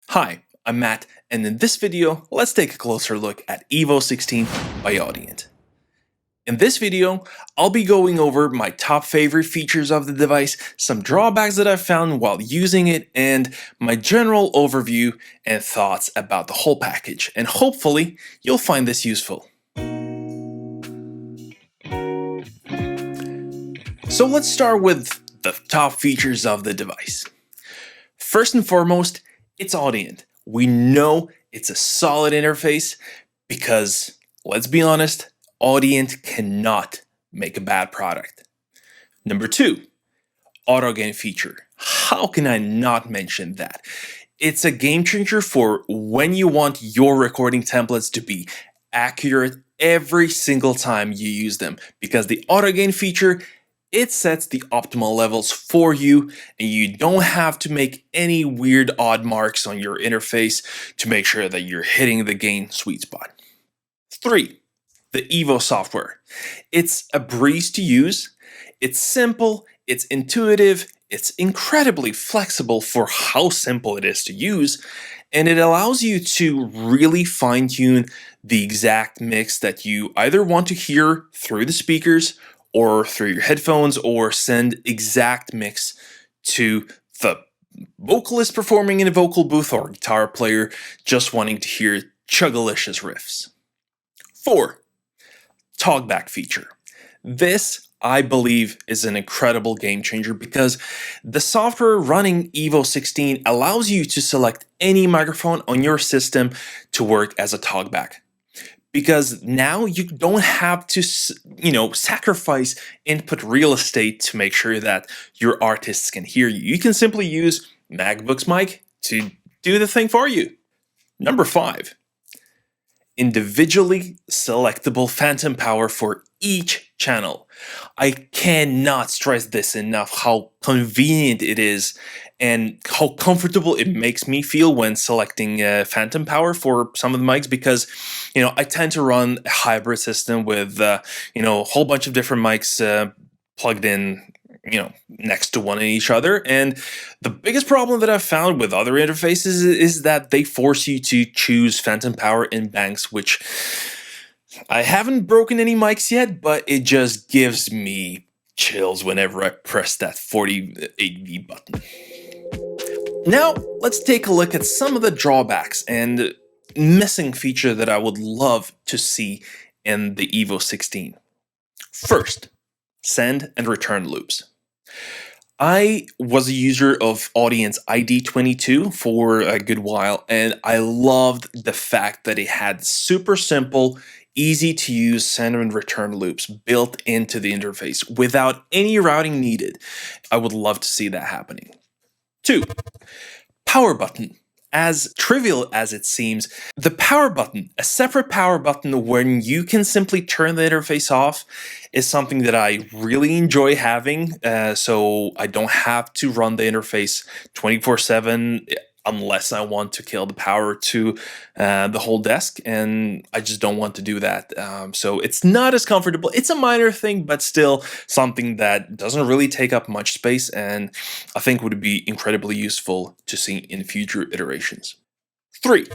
Hi, I'm Matt, and in this video, let's take a closer look at EVO16 by Audient. In this video, I'll be going over my top favorite features of the device, some drawbacks that I've found while using it, and my general overview and thoughts about the whole package, and hopefully, you'll find this useful. So let's start with the top features of the device. First and foremost, it's Audient. We know it's a solid interface because, let's be honest, Audient cannot make a bad product. Number two, auto gain feature. How can I not mention that? It's a game changer for when you want your recording templates to be accurate every single time you use them, because the auto gain feature, it sets the optimal levels for you, and you don't have to make any weird odd marks on your interface to make sure that you're hitting the gain sweet spot. 3. The EVO software. It's a breeze to use, it's simple, it's intuitive, it's incredibly flexible for how simple it is to use, and it allows you to really fine-tune the exact mix that you either want to hear through the speakers or through your headphones, or send exact mix to the vocalist performing in a vocal booth or guitar player just wanting to hear chuggalicious riffs. 4. Talkback feature. This, I believe, is an incredible game changer because the software running EVO16 allows you to select any microphone on your system to work as a talkback. Because now you don't have to, sacrifice input real estate to make sure that your artists can hear you. You can simply use MacBook's mic to do the thing for you. Number 5, individually selectable phantom power for each channel. I cannot stress this enough, how convenient it is and how comfortable it makes me feel when selecting phantom power for some of the mics, because I tend to run a hybrid system with a whole bunch of different mics plugged in next to one of each other, and the biggest problem that I've found with other interfaces is that they force you to choose phantom power in banks, which I haven't broken any mics yet, but it just gives me chills whenever I press that 48V button. Now, let's take a look at some of the drawbacks and missing feature that I would love to see in the EVO16. First, send and return loops. I was a user of Audient's ID22 for a good while, and I loved the fact that it had super simple, easy to use send and return loops built into the interface without any routing needed. I would love to see that happening. 2. Power button. As trivial as it seems, the power button, a separate power button when you can simply turn the interface off, is something that I really enjoy having, so I don't have to run the interface 24/7 unless I want to kill the power to the whole desk, and I just don't want to do that. So it's not as comfortable. It's a minor thing, but still something that doesn't really take up much space, and I think would be incredibly useful to see in future iterations. 3.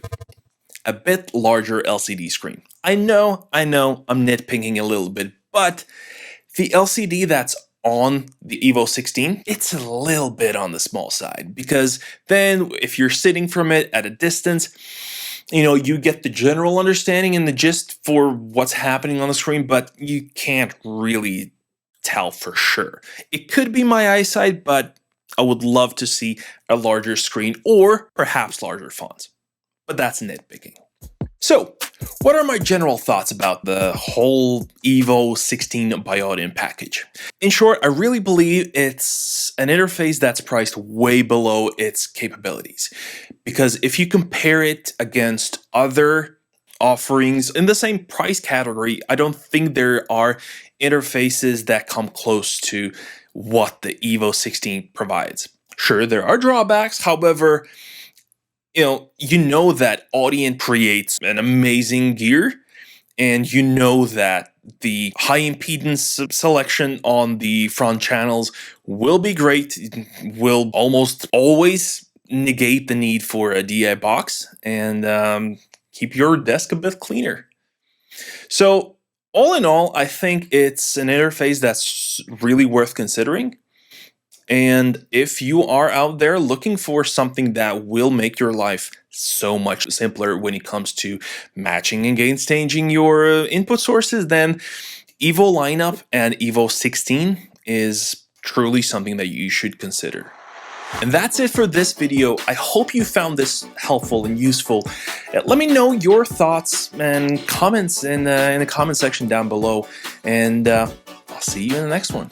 A bit larger LCD screen. I know, I'm nitpicking a little bit, but the LCD that's on the EVO16, it's a little bit on the small side, because then if you're sitting from it at a distance, you get the general understanding and the gist for what's happening on the screen, but you can't really tell for sure. It could be my eyesight, but I would love to see a larger screen or perhaps larger fonts, but that's nitpicking. So, what are my general thoughts about the whole EVO16 by Audient package? In short, I really believe it's an interface that's priced way below its capabilities. Because if you compare it against other offerings in the same price category, I don't think there are interfaces that come close to what the EVO16 provides. Sure, there are drawbacks, however, you know that Audient creates an amazing gear, and you know that the high impedance selection on the front channels will be great, will almost always negate the need for a DI box, and keep your desk a bit cleaner. So all in all, I think it's an interface that's really worth considering. And if you are out there looking for something that will make your life so much simpler when it comes to matching and gain staging your input sources, then Evo lineup and EVO16 is truly something that you should consider. And that's it for this video. I hope you found this helpful and useful. Let me know your thoughts and comments in the comment section down below, and I'll see you in the next one.